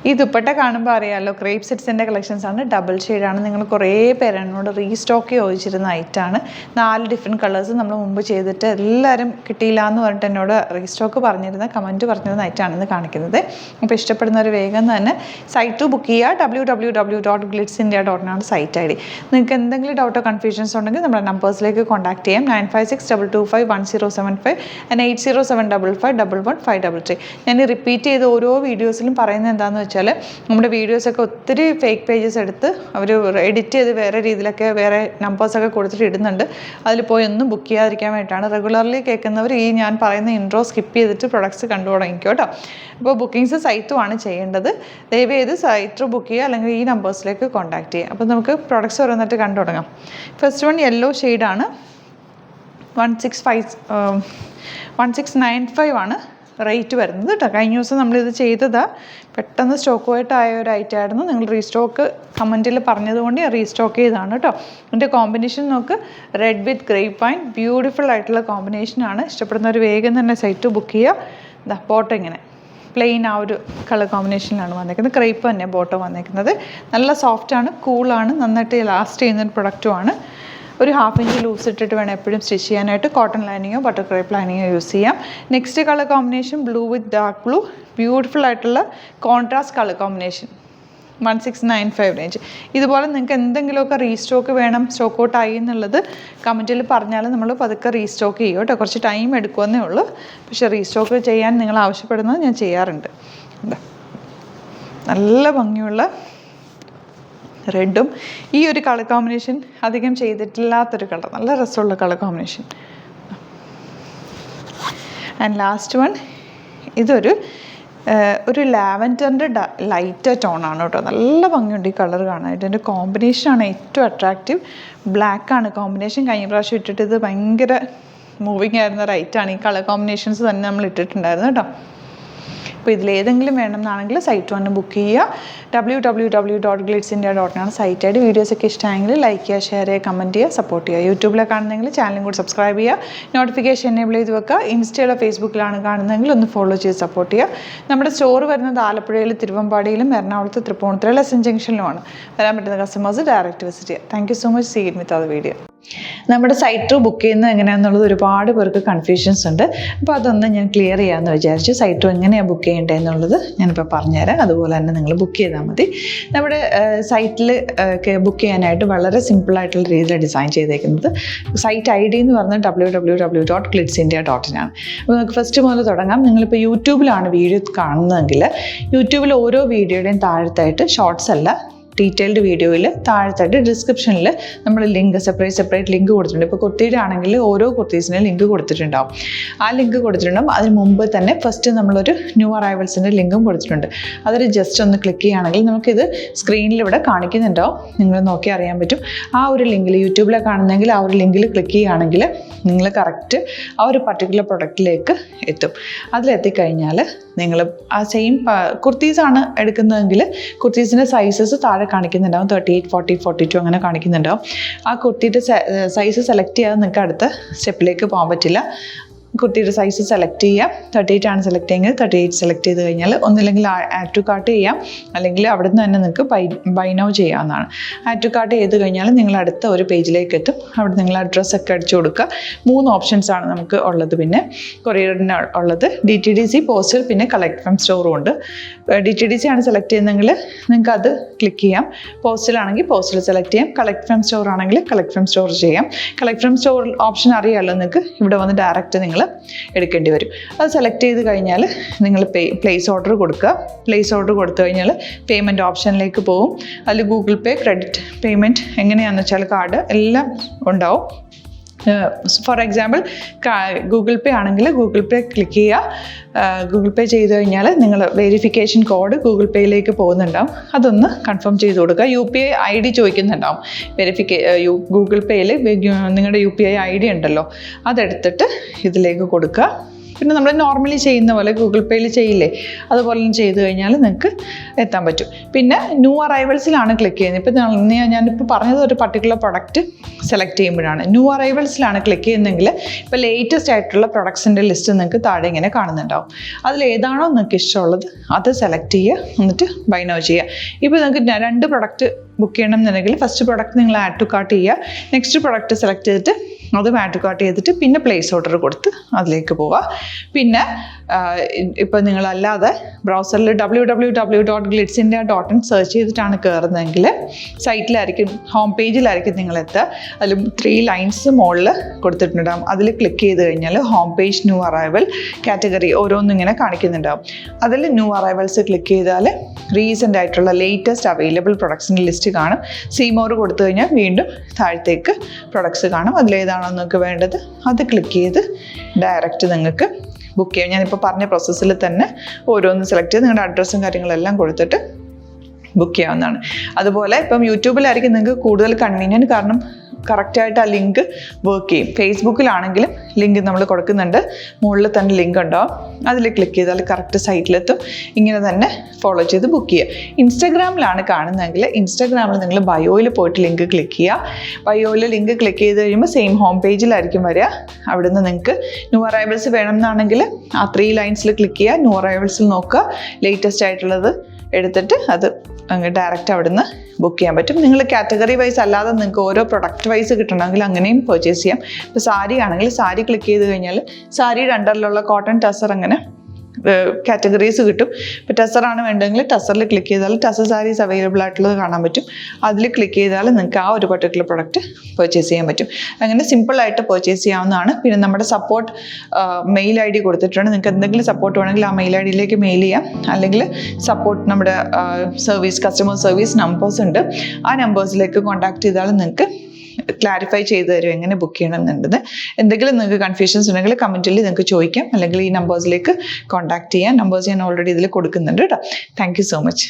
ഈ ദുപ്പട്ട കാണുമ്പോൾ അറിയാമല്ലോ, ക്രേപ്പ് സെറ്റ്സിൻ്റെ കളക്ഷൻസ് ആണ്. ഡബിൾ ഷെയ്ഡാണ്. നിങ്ങൾ കുറേ പേര് എന്നോട് റീസ്റ്റോക്ക് ചോദിച്ചിരുന്ന ഐറ്റാണ്. 4 ഡിഫറെൻറ്റ് കളേഴ്സ് നമ്മൾ മുമ്പ് ചെയ്തിട്ട് എല്ലാവരും കിട്ടിയില്ല എന്ന് പറഞ്ഞിട്ട് എന്നോട് റീസ്റ്റോക്ക് പറഞ്ഞിരുന്ന കമൻറ്റ് പറഞ്ഞിരുന്ന ഐറ്റാണെന്ന് കാണിക്കുന്നത്. അപ്പോൾ ഇഷ്ടപ്പെടുന്നവർ വേഗം തന്നെ സൈറ്റ് ബുക്ക് ചെയ്യുക. www.glitzindia.in ആണ് സൈറ്റ് ID. നിങ്ങൾക്ക് എന്തെങ്കിലും ഡൗട്ടോ കൺഫ്യൂഷൻസ് ഉണ്ടെങ്കിൽ നമ്മുടെ നമ്പേഴ്സിലേക്ക് കോൺടാക്ട് ചെയ്യാം. 9562251075 and 8075551533. ഞാൻ റിപ്പീറ്റ് ചെയ്ത് ഓരോ വീഡിയോസിലും പറയുന്നത് എന്താണെന്ന് വെച്ചാൽ, നമ്മുടെ വീഡിയോസൊക്കെ ഒത്തിരി ഫേക്ക് പേജസ് എടുത്ത് അവർ എഡിറ്റ് ചെയ്ത് വേറെ രീതിയിലൊക്കെ വേറെ നമ്പേഴ്സൊക്കെ കൊടുത്തിട്ട് ഇടുന്നുണ്ട്. അതിൽ പോയി ഒന്നും ബുക്ക് ചെയ്യാതിരിക്കാൻ വേണ്ടിയിട്ടാണ്. റെഗുലർലി കേൾക്കുന്നവർ ഈ ഞാൻ പറയുന്ന ഇൻട്രോ സ്കിപ്പ് ചെയ്തിട്ട് പ്രൊഡക്ട്സ് കണ്ടു തുടങ്ങിക്കോ കേട്ടോ. അപ്പോൾ ബുക്കിങ്സ് സൈറ്റുമാണ് ചെയ്യേണ്ടത്. ദയവ് ചെയ്ത് സൈറ്റ് ബുക്ക് ചെയ്യുക, അല്ലെങ്കിൽ ഈ നമ്പേഴ്സിലേക്ക് കോൺടാക്ട് ചെയ്യുക. അപ്പോൾ നമുക്ക് പ്രൊഡക്ട്സ് ഓരോന്നിട്ട് കണ്ടു തുടങ്ങാം. ഫസ്റ്റ് വൺ യെല്ലോ ഷെയ്ഡാണ്. 1695 ആണ് റേറ്റ് വരുന്നത് കേട്ടോ. കഴിഞ്ഞ ദിവസം നമ്മളിത് ചെയ്തതാണ്. പെട്ടെന്ന് സ്റ്റോക്ക് പോയിട്ടായ ഒരു ഐറ്റമായിരുന്നു. നിങ്ങൾ റീസ്റ്റോക്ക് കമൻറ്റിൽ പറഞ്ഞതുകൊണ്ട് ഞാൻ റീസ്റ്റോക്ക് ചെയ്തതാണ് കേട്ടോ. ഇതിൻ്റെ കോമ്പിനേഷൻ നോക്ക്, read with grape wine. Beautiful ആയിട്ടുള്ള കോമ്പിനേഷനാണ്. ഇഷ്ടപ്പെടുന്നവർ വേഗം തന്നെ സൈറ്റ് ബുക്ക് ചെയ്യുക. ബോട്ടം ഇങ്ങനെ പ്ലെയിൻ ആ ഒരു കളർ കോമ്പിനേഷനിലാണ് വന്നേക്കുന്നത്. ക്രേപ്പ് തന്നെ ബോട്ടം വന്നേക്കുന്നത്. നല്ല സോഫ്റ്റാണ്, കൂളാണ്, നന്നായിട്ട് ലാസ്റ്റ് ചെയ്യുന്നൊരു പ്രൊഡക്റ്റുമാണ്. ഒരു 1/2 ഇഞ്ച് ലൂസ് ഇട്ടിട്ട് വേണം എപ്പോഴും സ്റ്റിച്ച് ചെയ്യാനായിട്ട്. കോട്ടൺ ലൈനിങ്ങോ ബട്ടർ ക്രേപ്പ് ലൈനിങ്ങോ യൂസ് ചെയ്യാം. നെക്സ്റ്റ് കളർ കോമ്പിനേഷൻ ബ്ലൂ വിത്ത് ഡാർക്ക് ബ്ലൂ. ബ്യൂട്ടിഫുൾ ആയിട്ടുള്ള കോൺട്രാസ്റ്റ് കളർ കോമ്പിനേഷൻ. 1695 റേഞ്ച്. ഇതുപോലെ നിങ്ങൾക്ക് എന്തെങ്കിലുമൊക്കെ റീസ്റ്റോക്ക് വേണം, സ്റ്റോക്ക് ഔട്ട് ആയി എന്നുള്ളത് കമൻറ്റിൽ പറഞ്ഞാൽ നമ്മൾ പതുക്കെ റീസ്റ്റോക്ക് ചെയ്യും കേട്ടോ. കുറച്ച് ടൈം എടുക്കുമെന്നേ ഉള്ളൂ. പക്ഷേ റീസ്റ്റോക്ക് ചെയ്യാൻ നിങ്ങൾ ആവശ്യപ്പെടുന്നത് ഞാൻ ചെയ്യാറുണ്ട്. നല്ല ഭംഗിയുള്ള റെഡും ഈ ഒരു കളർ കോമ്പിനേഷൻ അധികം ചെയ്തിട്ടില്ലാത്തൊരു കളർ. നല്ല രസമുള്ള colour combination. And last one, ഇതൊരു ലാവൻഡറിൻ്റെ ലൈറ്റ് ടോണാണ് കേട്ടോ. നല്ല ഭംഗിയുണ്ട് ഈ കളർ കാണാനായിട്ട്. ഇതിൻ്റെ കോമ്പിനേഷനാണ് ഏറ്റവും അട്രാക്റ്റീവ്. ബ്ലാക്കാണ് കോമ്പിനേഷൻ. കഴിഞ്ഞ പ്രാവശ്യം ഇട്ടിട്ട് ഇത് ഭയങ്കര മൂവിങ് ആയിരുന്ന റൈറ്റാണ്. ഈ കളർ കോമ്പിനേഷൻസ് തന്നെ നമ്മൾ ഇട്ടിട്ടുണ്ടായിരുന്നു കേട്ടോ. അപ്പോൾ ഇതിലേതെങ്കിലും വേണമെന്നാണെങ്കിൽ സൈറ്റ് വന്ന് ബുക്ക് ചെയ്യുക. www.glitzindia.in ആണ് സൈറ്റ് ID. വീഡിയോസൊക്കെ ഇഷ്ടമായെങ്കിൽ ലൈക്ക് ചെയ്യുക, ഷെയർ ചെയ്യുക, കമൻറ്റ് ചെയ്യുക, സപ്പോർട്ട് ചെയ്യുക. യൂട്യൂബിലെ കാണുന്നെങ്കിൽ ചാനലും കൂടി സബ്സ്ക്രൈബ് ചെയ്യുക. നോട്ടിഫിക്കേഷൻ എനേബിൾ ചെയ്ത് വെക്കുക. ഇൻസ്റ്റയിലോ ഫേസ്ബുക്കിലാണ് കാണുന്നതെങ്കിൽ ഒന്ന് ഫോളോ ചെയ്ത് സപ്പോർട്ട് ചെയ്യുക. നമ്മുടെ സ്റ്റോർ വരുന്നത് ആലപ്പുഴയിൽ, തിരുവമ്പാടിയിലും, എറണാകുളത്ത്, തൃപ്പൂണിത്തുറ എസ് എൻ ജംഗ്ഷനിലുമാണ്. വരാൻ പറ്റുന്ന കസ്റ്റമേഴ്സ് ഡയറക്റ്റ് വിസിറ്റ് ചെയ്യുക. Thank you so much. See it with our video. നമ്മുടെ സൈറ്റ് ബുക്ക് ചെയ്യുന്നത് എങ്ങനെയാണെന്നുള്ളത് ഒരുപാട് പേർക്ക് കൺഫ്യൂഷൻസ് ഉണ്ട്. അപ്പോൾ അതൊന്ന് ഞാൻ ക്ലിയർ ചെയ്യാമെന്ന് വിചാരിച്ചു. സൈറ്റ് എങ്ങനെയാണ് ബുക്ക് ചെയ്യേണ്ടതെന്നുള്ളത് ഞാനിപ്പോൾ പറഞ്ഞുതരാം. അതുപോലെ തന്നെ നിങ്ങൾ ബുക്ക് ചെയ്താൽ മതി. നമ്മുടെ സൈറ്റിൽ ബുക്ക് ചെയ്യാനായിട്ട് വളരെ സിമ്പിളായിട്ടുള്ള രീതിയിൽ ഡിസൈൻ ചെയ്തേക്കുന്നത്. സൈറ്റ് ID എന്ന് പറഞ്ഞാൽ www.glitzindia.in ആണ്. അപ്പോൾ നമുക്ക് ഫസ്റ്റ് മുതൽ തുടങ്ങാം. നിങ്ങളിപ്പോൾ യൂട്യൂബിലാണ് വീഡിയോ കാണുന്നതെങ്കിൽ യൂട്യൂബിൽ ഓരോ വീഡിയോയുടെയും താഴത്തായിട്ട് ഷോർട്സ് അല്ല, ഡീറ്റെയിൽഡ് വീഡിയോയിൽ താഴത്തായിട്ട് ഡിസ്ക്രിപ്ഷനിൽ നമ്മൾ ലിങ്ക് സെപ്പറേറ്റ് ലിങ്ക് കൊടുത്തിട്ടുണ്ട്. ഇപ്പോൾ കുർത്തിയുടെ ആണെങ്കിൽ ഓരോ കുർത്തീസിനും ലിങ്ക് കൊടുത്തിട്ടുണ്ടാവും. ആ ലിങ്ക് കൊടുത്തിട്ടുണ്ടാവും. അതിന് മുമ്പ് തന്നെ ഫസ്റ്റ് നമ്മളൊരു ന്യൂ അറൈവൽസിൻ്റെ ലിങ്കും കൊടുത്തിട്ടുണ്ട്. അതൊരു ജസ്റ്റ് ഒന്ന് ക്ലിക്ക് ചെയ്യുകയാണെങ്കിൽ നമുക്കിത് സ്ക്രീനിൽ ഇവിടെ കാണിക്കുന്നുണ്ടാവും. നിങ്ങൾ നോക്കി അറിയാൻ പറ്റും. ആ ഒരു ലിങ്കിൽ യൂട്യൂബിലെ കാണുന്നെങ്കിൽ ആ ഒരു ലിങ്കിൽ ക്ലിക്ക് ചെയ്യുകയാണെങ്കിൽ നിങ്ങൾ കറക്റ്റ് ആ ഒരു പർട്ടിക്കുലർ പ്രൊഡക്റ്റിലേക്ക് എത്തും. അതിലെത്തിക്കഴിഞ്ഞാൽ നിങ്ങൾ ആ സെയിം കുർത്തീസാണ് എടുക്കുന്നതെങ്കിൽ കുർത്തീസിൻ്റെ സൈസസ് താഴെ കാണിക്കുന്നുണ്ടാവും. 38, 40, 42 അങ്ങനെ കാണിക്കുന്നുണ്ടാവും. ആ കുർത്തിയുടെ സൈസ് സെലക്ട് ചെയ്യാതെ നിങ്ങൾക്ക് അടുത്ത സ്റ്റെപ്പിലേക്ക് പോകാൻ പറ്റില്ല. കുർത്തിയുടെ സൈസ് സെലക്ട് ചെയ്യാം. 38 ആണ് സെലക്ട് ചെയ്യുന്നത്. 38 സെലക്ട് ചെയ്ത് കഴിഞ്ഞാൽ ഒന്നില്ലെങ്കിൽ ആഡ് ടു കാർട്ട് ചെയ്യാം, അല്ലെങ്കിൽ അവിടെ നിന്ന് തന്നെ നിങ്ങൾക്ക് ബൈ നൗ ചെയ്യാവുന്നതാണ്. ആഡ് ടു കാർട്ട് ചെയ്ത് കഴിഞ്ഞാൽ നിങ്ങൾ അടുത്ത ഒരു പേജിലേക്ക് എത്തും. അവിടെ നിങ്ങൾ അഡ്രസ്സൊക്കെ അടിച്ചു കൊടുക്കുക. 3 ഓപ്ഷൻസാണ് നമുക്ക് ഉള്ളത്. പിന്നെ കൊറിയറിന് ഉള്ളത് DTDC, പോസ്റ്റൽ, പിന്നെ കളക്ട് ഫ്രം സ്റ്റോറും ഉണ്ട്. DTDC ആണ് സെലക്ട് ചെയ്യുന്നതെങ്കിൽ നിങ്ങൾക്ക് അത് ക്ലിക്ക് ചെയ്യാം. പോസ്റ്റലാണെങ്കിൽ പോസ്റ്റൽ സെലക്ട് ചെയ്യാം. കളക്ട് ഫ്രം സ്റ്റോർ ആണെങ്കിൽ കളക്ട് ഫ്രം സ്റ്റോർ ചെയ്യാം. കളക്ട് ഫ്രം സ്റ്റോർ ഓപ്ഷൻ അറിയാമല്ലോ നിങ്ങൾക്ക്. ഇവിടെ വന്ന് ഡയറക്റ്റ് നിങ്ങൾ എടുക്കേണ്ടി വരും. അത് സെലക്ട് ചെയ്ത് കഴിഞ്ഞാൽ നിങ്ങൾ പ്ലേസ് ഓർഡർ കൊടുക്കുക. പ്ലേസ് ഓർഡർ കൊടുത്തു കഴിഞ്ഞാൽ പേയ്മെൻറ്റ് ഓപ്ഷനിലേക്ക് പോകും. അതിൽ ഗൂഗിൾ പേ, ക്രെഡിറ്റ് പേയ്മെൻറ്റ് എങ്ങനെയാണെന്ന് വെച്ചാൽ കാർഡ് എല്ലാം ഉണ്ടാവും. ഫോർ എക്സാമ്പിൾ ഗൂഗിൾ പേ ആണെങ്കിൽ ഗൂഗിൾ പേ ക്ലിക്ക് ചെയ്യുക. ഗൂഗിൾ പേ ചെയ്ത് കഴിഞ്ഞാൽ നിങ്ങൾ വെരിഫിക്കേഷൻ കോഡ് ഗൂഗിൾ പേയിലേക്ക് പോകുന്നുണ്ടാവും. അതൊന്ന് കൺഫേം ചെയ്ത് കൊടുക്കുക. UPI ID ചോദിക്കുന്നുണ്ടാവും. ഗൂഗിൾ പേയിൽ നിങ്ങളുടെ UPI ID ഉണ്ടല്ലോ, അതെടുത്തിട്ട് ഇതിലേക്ക് കൊടുക്കുക. പിന്നെ നമ്മൾ നോർമലി ചെയ്യുന്ന പോലെ ഗൂഗിൾ പേയിൽ ചെയ്യില്ലേ, അതുപോലെ ചെയ്ത് കഴിഞ്ഞാൽ നിങ്ങൾക്ക് എത്താൻ പറ്റും. പിന്നെ ന്യൂ അറൈവൽസിലാണ് ക്ലിക്ക് ചെയ്യുന്നത്. ഇപ്പം ഞാനിപ്പോൾ പറഞ്ഞത് ഒരു പർട്ടിക്കുലർ പ്രൊഡക്റ്റ് സെലക്ട് ചെയ്യുമ്പോഴാണ്. ന്യൂ അറൈവൽസിലാണ് ക്ലിക്ക് ചെയ്യുന്നതെങ്കിൽ ഇപ്പോൾ ലേറ്റസ്റ്റ് ആയിട്ടുള്ള പ്രൊഡക്ട്സിൻ്റെ ലിസ്റ്റ് നിങ്ങൾക്ക് താഴെ ഇങ്ങനെ കാണുന്നുണ്ടാവും. അതിലേതാണോ നിങ്ങൾക്ക് ഇഷ്ടമുള്ളത് അത് സെലക്ട് ചെയ്യുക, എന്നിട്ട് ബൈ നൗ ചെയ്യുക. ഇപ്പോൾ നിങ്ങൾക്ക് 2 പ്രൊഡക്റ്റ് ബുക്ക് ചെയ്യണം എന്നുണ്ടെങ്കിൽ ഫസ്റ്റ് പ്രൊഡക്റ്റ് നിങ്ങൾ ആഡ് ടു കാർട്ട് ചെയ്യുക, നെക്സ്റ്റ് പ്രൊഡക്റ്റ് സെലക്ട് ചെയ്തിട്ട് അതും ആഡ് ടു കാർട്ട് ചെയ്തിട്ട് പിന്നെ പ്ലേസ് ഓർഡർ കൊടുത്ത് അതിലേക്ക് പോവുക. പിന്നെ ഇപ്പോൾ നിങ്ങളല്ലാതെ ബ്രൗസറിൽ www.glitzindia.in സെർച്ച് ചെയ്തിട്ടാണ് കയറുന്നതെങ്കിൽ സൈറ്റിലായിരിക്കും, ഹോം പേജിലായിരിക്കും നിങ്ങളെത്തുക. അതിൽ 3 ലൈൻസ് മുകളിൽ കൊടുത്തിട്ടുണ്ടാകും. അതിൽ ക്ലിക്ക് ചെയ്ത് കഴിഞ്ഞാൽ home page, new arrival, category ഓരോന്നും ഇങ്ങനെ കാണിക്കുന്നുണ്ടാവും. അതിൽ ന്യൂ അറൈവൽസ് ക്ലിക്ക് ചെയ്താൽ റീസെൻ്റ് ആയിട്ടുള്ള ലേറ്റസ്റ്റ് അവൈലബിൾ പ്രൊഡക്ട്സിൻ്റെ ലിസ്റ്റ് കാണും. സീമോർ കൊടുത്തു കഴിഞ്ഞാൽ വീണ്ടും താഴത്തേക്ക് പ്രൊഡക്ട്സ് കാണും. അതിലേതാണോ നിങ്ങൾക്ക് വേണ്ടത് അത് ക്ലിക്ക് ചെയ്ത് ഡയറക്റ്റ് നിങ്ങൾക്ക് ബുക്ക് ചെയ്യാം. ഞാനിപ്പോൾ പറഞ്ഞ പ്രോസസ്സിൽ തന്നെ ഓരോന്ന് സെലക്ട് ചെയ്ത് നിങ്ങളുടെ അഡ്രസ്സും കാര്യങ്ങളെല്ലാം കൊടുത്തിട്ട് ബുക്ക് ചെയ്യാവുന്നതാണ്. അതുപോലെ ഇപ്പം യൂട്യൂബിലായിരിക്കും നിങ്ങൾക്ക് കൂടുതൽ കൺവീനിയൻറ്റ്, കാരണം കറക്റ്റായിട്ട് ആ ലിങ്ക് വർക്ക് ചെയ്യും. ഫേസ്ബുക്കിലാണെങ്കിലും ലിങ്ക് നമ്മൾ കൊടുക്കുന്നുണ്ട്, മുകളിൽ തന്നെ ലിങ്ക് ഉണ്ടാവും. അതിൽ ക്ലിക്ക് ചെയ്താൽ കറക്റ്റ് സൈറ്റിലെത്തും. ഇങ്ങനെ തന്നെ ഫോളോ ചെയ്ത് ബുക്ക് ചെയ്യുക. ഇൻസ്റ്റാഗ്രാമിലാണ് കാണുന്നതെങ്കിൽ ഇൻസ്റ്റാഗ്രാമിൽ നിങ്ങൾ ബയോയിൽ പോയിട്ട് ലിങ്ക് ക്ലിക്ക് ചെയ്യുക. ബയോയിൽ ലിങ്ക് ക്ലിക്ക് ചെയ്ത് കഴിയുമ്പോൾ സെയിം ഹോം പേജിലായിരിക്കും വരിക. അവിടുന്ന് നിങ്ങൾക്ക് ന്യൂ അറൈവൽസ് വേണമെന്നാണെങ്കിൽ ആ 3 ലൈൻസിൽ ക്ലിക്ക് ചെയ്യുക, ന്യൂ അറൈവൽസിൽ നോക്കുക, ലേറ്റസ്റ്റ് ആയിട്ടുള്ളത് എടുത്തിട്ട് അത് അങ്ങ് ഡയറക്റ്റ് അവിടുന്ന് ബുക്ക് ചെയ്യാൻ പറ്റും. നിങ്ങൾ കാറ്റഗറി വൈസ് അല്ലാതെ നിങ്ങൾക്ക് ഓരോ പ്രൊഡക്റ്റ് വൈസ് കിട്ടണമെങ്കിൽ അങ്ങനെയും പർച്ചേസ് ചെയ്യാം. ഇപ്പോൾ സാരി ആണെങ്കിൽ സാരി ക്ലിക്ക് ചെയ്ത് കഴിഞ്ഞാൽ സാരിയുടെ അണ്ടറിലുള്ള കോട്ടൺ ടസർ അങ്ങനെ കാറ്റഗറീസ് കിട്ടും. ഇപ്പോൾ ടസറാണ് വേണ്ടതെങ്കിൽ ടസറിൽ ക്ലിക്ക് ചെയ്താൽ ടസർ സാരീസ് അവൈലബിൾ ആയിട്ടുള്ളത് കാണാൻ പറ്റും. അതിൽ ക്ലിക്ക് ചെയ്താൽ നിങ്ങൾക്ക് ആ ഒരു പർട്ടിക്കുലർ പ്രൊഡക്റ്റ് പർച്ചേസ് ചെയ്യാൻ പറ്റും. അങ്ങനെ സിമ്പിളായിട്ട് പർച്ചേസ് ചെയ്യാവുന്നതാണ്. പിന്നെ നമ്മുടെ സപ്പോർട്ട് മെയിൽ ID കൊടുത്തിട്ടുണ്ട്. നിങ്ങൾക്ക് എന്തെങ്കിലും സപ്പോർട്ട് വേണമെങ്കിൽ ആ മെയിൽ IDയിലേക്ക് മെയിൽ ചെയ്യാം. അല്ലെങ്കിൽ സപ്പോർട്ട് നമ്മുടെ കസ്റ്റമർ സർവീസ് നമ്പേഴ്സ് ഉണ്ട്, ആ നമ്പേഴ്സിലേക്ക് കോൺടാക്ട് ചെയ്താൽ നിങ്ങൾക്ക് ക്ലാരിഫൈ ചെയ്ത് തരും എങ്ങനെ ബുക്ക് ചെയ്യണം എന്നുള്ളത്. എന്തെങ്കിലും നിങ്ങൾക്ക് കൺഫ്യൂഷൻസ് ഉണ്ടെങ്കിൽ കമൻറ്റിൽ നിങ്ങൾക്ക് ചോദിക്കാം, അല്ലെങ്കിൽ ഈ നമ്പേഴ്സിലേക്ക് കോൺടാക്ട് ചെയ്യാം. നമ്പേഴ്സ് ഞാൻ ഓൾറെഡി ഇതിൽ കൊടുക്കുന്നുണ്ട് കേട്ടോ. Thank you so much.